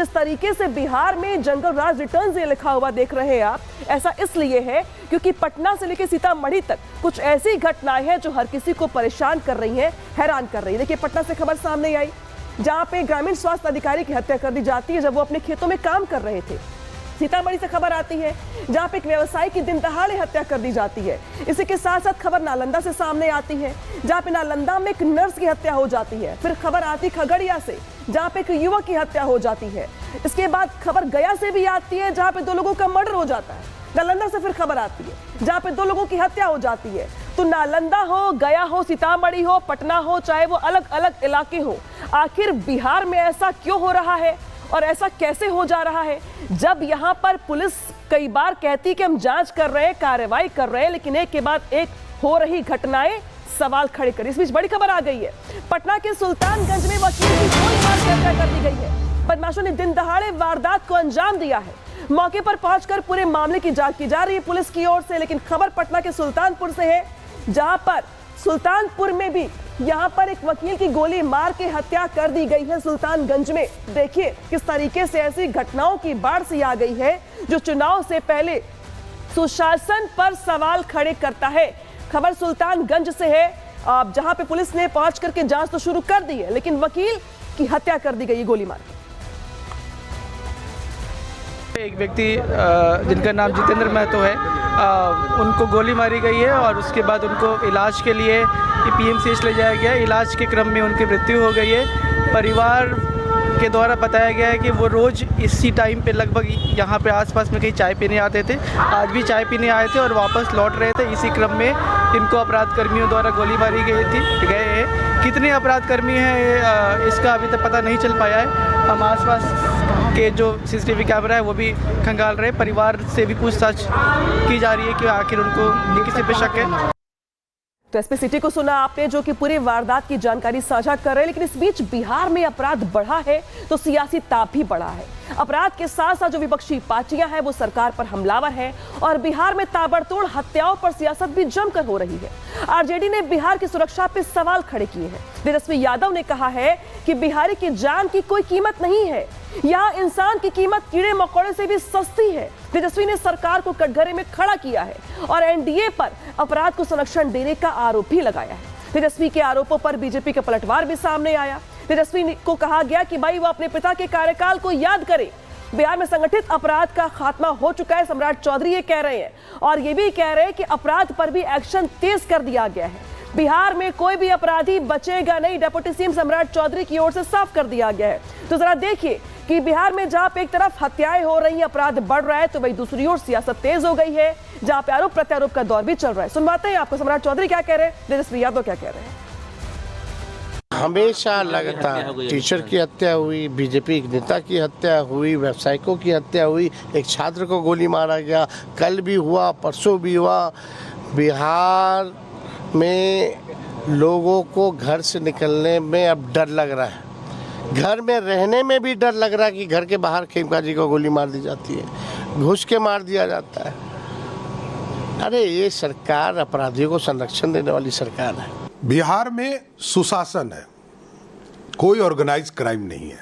जिस तरीके से बिहार में जंगल राज रिटर्न्स ये लिखा हुआ देख रहे हैं आप, ऐसा इसलिए है क्योंकि पटना से लेकर सीतामढ़ी तक कुछ ऐसी घटनाएं हैं जो हर किसी को परेशान कर रही हैं, हैरान कर रही है। देखिए, पटना से खबर सामने आई जहां पे ग्रामीण स्वास्थ्य अधिकारी की हत्या कर दी जाती है जब वो अपने खेतों में काम कर रहे थे। सीतामढ़ी से खबर आती है जहां पे एक व्यवसायी की दिन दहाड़े हत्या कर दी जाती है। इसी के साथ साथ खबर नालंदा से सामने आती है जहां पे नालंदा में एक नर्स की हत्या हो जाती है। फिर खबर आती खगड़िया से जहां पे एक युवक की हत्या हो जाती है। इसके बाद खबर गया से भी आती है जहां पे 2 लोगों का मर्डर हो जाता है। नालंदा से फिर खबर आती है जहां पे 2 लोगों की हत्या हो जाती है। तो नालंदा हो, गया हो, सीतामढ़ी हो, पटना हो, चाहे वो अलग अलग इलाके हो, आखिर बिहार में ऐसा क्यों हो रहा है और ऐसा कैसे हो जा रहा है? जब यहाँ पर पुलिस कई बार कहती कि हम जांच कर रहे हैं, कार्रवाई कर रहे हैं, लेकिन एक के बाद एक हो रही घटनाएं सवाल खड़े कर। इस बीच बड़ी खबर आ गई है, पटना के सुल्तानगंज में वकील की गोलीमार की हत्या कर दी गई है। बदमाशों ने दिन दहाड़े वारदात को अंजाम दिया है। मौके पर पहुंचकर पूरे मामले की जांच की जा रही है पुलिस की ओर से। लेकिन खबर पटना के सुल्तानपुर से है जहां पर सुल्तानपुर में भी यहां पर एक वकील की गोली मार के हत्या कर दी गई है सुल्तानगंज में। देखिए किस तरीके से ऐसी घटनाओं की बाढ़ सी आ गई है जो चुनाव से पहले सुशासन पर सवाल खड़े करता है। खबर सुल्तानगंज से है जहां पे पुलिस ने पहुंच करके जांच तो शुरू कर दी है, लेकिन वकील की हत्या कर दी गई गोली मार के। एक व्यक्ति जिनका नाम जितेंद्र महतो है, उनको गोली मारी गई है और उसके बाद उनको इलाज के लिए पीएमसीएच ले जाया गया। इलाज के क्रम में उनकी मृत्यु हो गई है। परिवार के द्वारा बताया गया है कि वो रोज़ इसी टाइम पे लगभग यहाँ पे आसपास में कहीं चाय पीने आते थे। आज भी चाय पीने आए थे और वापस लौट रहे थे। इसी क्रम में इनको अपराध कर्मियों द्वारा गोली मारी गए हैं। कितने अपराध कर्मी हैं इसका अभी तक पता नहीं चल पाया है। हम आसपास के जो सीसीटीवी कैमरा है वो भी खंगाल रहे। परिवार से भी पूछताछ की जा रही है कि आखिर उनको किसी पे शक है। तो एसपी सिटी को सुना आपने जो कि पूरी वारदात की जानकारी साझा कर रहे हैं। लेकिन इस बीच बिहार में अपराध बढ़ा है तो सियासी ताप भी बढ़ा है। अपराध के साथ साथ जो विपक्षी पार्टियां हैं वो सरकार पर हमलावर हैं और बिहार में ताबड़तोड़ हत्याओं पर सियासत भी जमकर हो रही है। आरजेडी ने बिहार की सुरक्षा पर सवाल खड़े किए हैं। तेजस्वी यादव ने कहा है कि बिहारी की जान की कोई कीमत नहीं है, यहाँ इंसान की कीमत कीड़े मकोड़े से भी सस्ती है। तेजस्वी ने सरकार को कटघरे में खड़ा किया है और एनडीए पर अपराध को संरक्षण देने का आरोप भी लगाया है। तेजस्वी के आरोपों पर बीजेपी का पलटवार भी सामने आया। तेजस्वी को कहा गया कि भाई वो अपने पिता के कार्यकाल को याद करे। बिहार में संगठित अपराध का खात्मा हो चुका है, सम्राट चौधरी ये कह रहे हैं और ये भी कह रहे हैं कि अपराध पर भी एक्शन तेज कर दिया गया है। बिहार में कोई भी अपराधी बचेगा नहीं, डिप्टी सीएम सम्राट चौधरी की ओर से साफ कर दिया गया है। तो जरा देखिए कि बिहार में जहां पे एक तरफ हत्याएं हो रही हैं, अपराध बढ़ रहा है, तो वही दूसरी ओर सियासत तेज हो गई है जहां पे आरोप प्रत्यारोप का दौर भी चल रहा है। सुनवाते हैं आपको सम्राट चौधरी क्या कह रहे हैं, तेजस्वी यादव क्या कह रहे हैं। हमेशा लगातार टीचर की हत्या हुई, बीजेपी नेता की हत्या हुई, व्यावसायिकों की हत्या हुई, एक छात्र को गोली मारा गया, कल भी हुआ, परसों भी हुआ। बिहार में लोगों को घर से निकलने में अब डर लग रहा है, घर में रहने में भी डर लग रहा है कि घर के बाहर खेमका जी को गोली मार दी जाती है, घुस के मार दिया जाता है। अरे ये सरकार अपराधियों को संरक्षण देने वाली सरकार है। बिहार में सुशासन है, कोई ऑर्गेनाइज क्राइम नहीं है।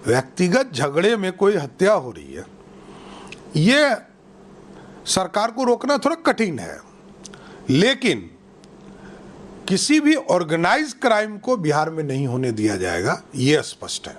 व्यक्तिगत झगड़े में कोई हत्या हो रही है, ये सरकार को रोकना थोड़ा कठिन है, लेकिन किसी भी ऑर्गेनाइज क्राइम को बिहार में नहीं होने दिया जाएगा, ये स्पष्ट है।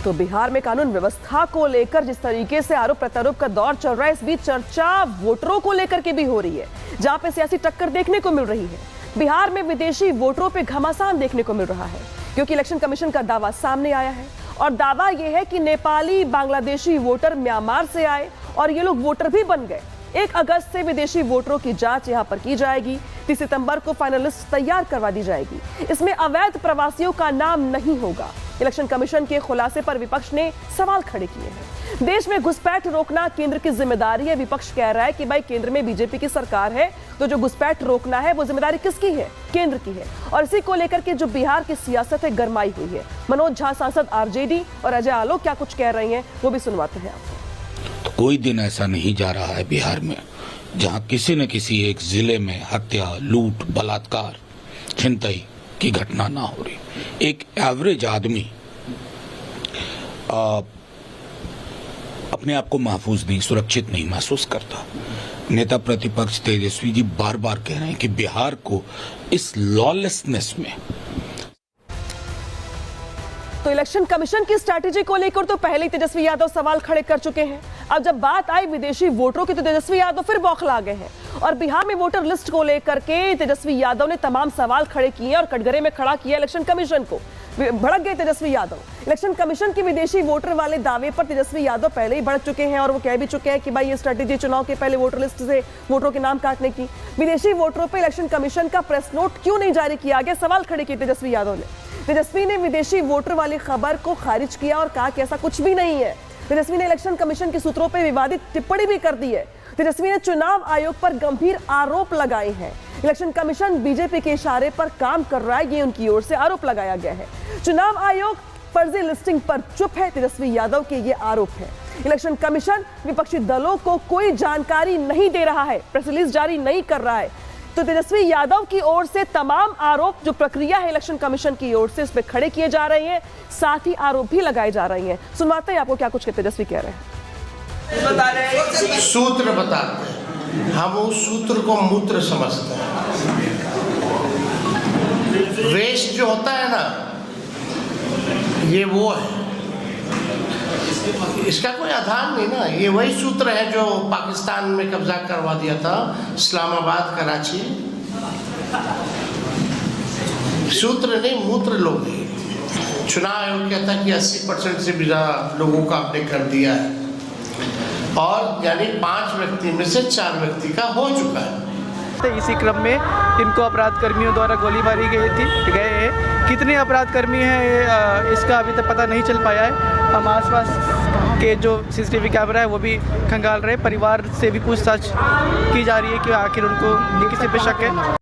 तो बिहार में कानून व्यवस्था को लेकर जिस तरीके से आरोप प्रत्यारोप का दौर चल रहा है, इस बीच चर्चा वोटरों को लेकर के भी हो रही है, जहां पे सियासी टक्कर देखने को मिल रही है। बिहार में विदेशी वोटरों पे घमासान देखने को मिल रहा है क्योंकि इलेक्शन कमीशन का दावा सामने आया है और दावा यह है कि नेपाली बांग्लादेशी वोटर म्यांमार से आए और ये लोग वोटर भी बन गए। 1 अगस्त से विदेशी वोटरों की जांच यहां पर की जाएगी। 30 सितंबर को फाइनल लिस्ट तैयार करवा दी जाएगी। इसमें अवैध प्रवासियों का नाम नहीं होगा। इलेक्शन कमीशन के खुलासे पर विपक्ष ने सवाल खड़े किए हैं। देश में घुसपैठ रोकना केंद्र की जिम्मेदारी है। विपक्ष कह रहा है कि भाई केंद्र में बीजेपी की सरकार है, तो जो घुसपैठ रोकना है वो जिम्मेदारी किसकी है? केंद्र की है। और इसी को लेकर के जो बिहार की सियासत है गरमाई हुई है। मनोज झा सांसद आरजेडी और अजय आलोक क्या कुछ कह रही हैं वो भी सुनवाते हैं आपको। तो कोई दिन ऐसा नहीं जा रहा है बिहार में जहां किसी न किसी एक जिले में हत्या, लूट, बलात्कार, छिनतई की घटना ना हो रही। एक एवरेज आदमी अपने आप को महफूज नहीं, सुरक्षित नहीं महसूस करता। नेता प्रतिपक्ष तेजस्वी जी बार बार कह रहे हैं कि बिहार को इस लॉलेसनेस में, तो इलेक्शन कमीशन की स्ट्रैटेजी को लेकर तो पहले ही तेजस्वी यादव सवाल खड़े कर चुके हैं। अब जब बात आई विदेशी वोटरों की तो तेजस्वी यादव फिर बौखला गए हैं और बिहार में वोटर लिस्ट को लेकर के तेजस्वी यादव ने तमाम सवाल खड़े किए और कटघरे में खड़ा किया इलेक्शन कमीशन को। भड़क गए तेजस्वी यादव। इलेक्शन कमीशन के विदेशी वोटर वाले दावे पर तेजस्वी यादव पहले ही भड़क चुके हैं और वो कह भी चुके हैं कि भाई ये स्ट्रैटेजी चुनाव के पहले वोटर लिस्ट से वोटरों के नाम काटने की। विदेशी वोटरों पर इलेक्शन कमीशन का प्रेस नोट क्यों नहीं जारी किया गया, सवाल खड़े किए तेजस्वी यादव ने। तेजस्वी ने विदेशी वोटर वाली खबर को खारिज किया और कहा कि ऐसा कुछ भी नहीं है। तेजस्वी ने इलेक्शन कमीशन के सूत्रों पर विवादित टिप्पणी भी कर दी है। तेजस्वी ने चुनाव आयोग पर गंभीर आरोप लगाए हैं। इलेक्शन कमीशन बीजेपी के इशारे पर काम कर रहा है, ये उनकी ओर से आरोप लगाया गया है। चुनाव आयोग फर्जी लिस्टिंग पर चुप है, तेजस्वी यादव के ये आरोप है। इलेक्शन कमीशन विपक्षी दलों को कोई जानकारी नहीं दे रहा है, प्रेस रिलीज जारी नहीं कर रहा है। तो तेजस्वी यादव की ओर से तमाम आरोप जो प्रक्रिया है इलेक्शन कमीशन की ओर से उस पर खड़े किए जा रहे हैं, साथ ही आरोप भी लगाए जा रहे हैं। सुनवाते हैं आपको क्या कुछ तेजस्वी कह रहे हैं। सूत्र बताते हैं, हम उस सूत्र को मूत्र समझते हैं। वेस्ट जो होता है ना, ये वो है, इसका कोई आधार नहीं ना। ये वही सूत्र है जो पाकिस्तान में कब्जा करवा दिया था, इस्लामाबाद, कराची। सूत्र नहीं, मूत्र लोग हैं। चुनाव आयोग कहता है कि 80% से भी ज़्यादा लोगों का आपने कर दिया है और यानी 5 व्यक्ति में से 4 व्यक्ति का हो चुका है। इसी क्रम में इनको अपराध कर्मियों द्वारा गोली मारी गए हैं। कितने अपराध कर्मी हैं इसका अभी तक पता नहीं चल पाया है। हम आसपास के जो सीसीटीवी कैमरा है वो भी खंगाल रहे, परिवार से भी पूछताछ की जा रही है कि आखिर उनको किसी पे शक है।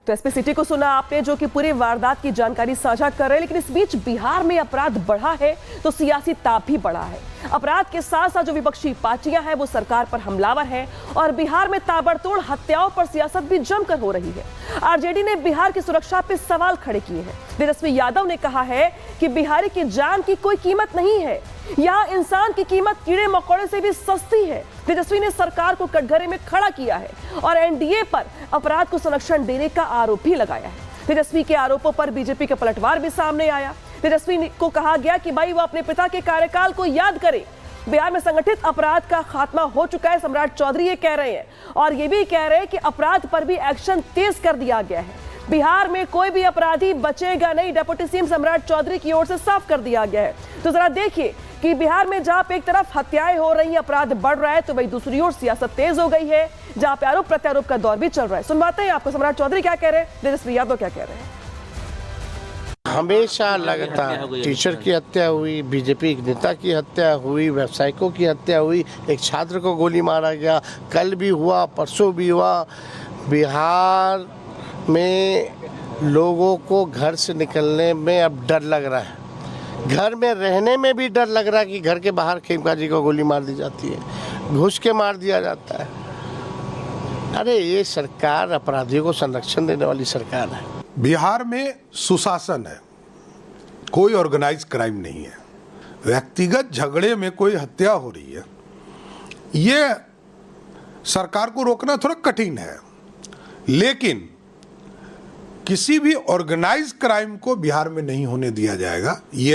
तो एसपी सिटी को सुना आपने, जो कि पूरी वारदात की जानकारी साझा कर रहे हैं। लेकिन इस बीच बिहार में अपराध बढ़ा है तो सियासी ताप भी बढ़ा है। अपराध के साथ साथ जो विपक्षी पार्टियां हैं वो सरकार पर हमलावर हैं और बिहार में ताबड़तोड़ हत्याओं पर सियासत भी जमकर हो रही है। आरजेडी ने बिहार की सुरक्षा पर सवाल खड़े किए हैं। तेजस्वी यादव ने कहा है कि बिहारी की जान की कोई कीमत नहीं है, यहाँ इंसान की कीमत कीड़े मकोड़े से भी सस्ती है। तेजस्वी ने सरकार को कटघरे में खड़ा किया है और एनडीए पर अपराध को संरक्षण देने का आरोप भी लगाया है। तेजस्वी के आरोपों पर बीजेपी का पलटवार भी सामने आया। तेजस्वी को कहा गया कि भाई वो अपने पिता के कार्यकाल को याद करे। बिहार में संगठित अपराध का खात्मा हो चुका है, सम्राट चौधरी ये कह रहे हैं और ये भी कह रहे हैं कि अपराध पर भी एक्शन तेज कर दिया गया है। बिहार में कोई भी अपराधी बचेगा नहीं, डिप्टी सीएम सम्राट चौधरी की ओर से साफ कर दिया गया है। तो जरा देखिए कि बिहार में जहां पे एक तरफ हत्याएं हो रही हैं, अपराध बढ़ रहा है, तो वही दूसरी ओर सियासत तेज हो गई है, जहां पे आरोप प्रत्यारोप का दौर भी चल रहा है। सुनवाते हैं आपको सम्राट चौधरी क्या कह रहे हैं, तेजस्वी यादव क्या कह रहे हैं। हमेशा लगातार टीचर की हत्या हुई, बीजेपी नेता की हत्या हुई, व्यावसायिकों की हत्या हुई, एक छात्र को गोली मारा गया, कल भी हुआ, परसों भी हुआ। बिहार में लोगों को घर से निकलने में अब डर लग रहा है, घर में रहने में भी डर लग रहा है कि घर के बाहर खेमका जी को गोली मार दी जाती है, घुस के मार दिया जाता है। अरे ये सरकार अपराधियों को संरक्षण देने वाली सरकार है। बिहार में सुशासन है, कोई ऑर्गेनाइज क्राइम नहीं है। व्यक्तिगत झगड़े में कोई हत्या हो रही है, ये सरकार को रोकना थोड़ा कठिन है, लेकिन किसी भी ऑर्गेनाइज क्राइम को बिहार में नहीं होने दिया जाएगा, ये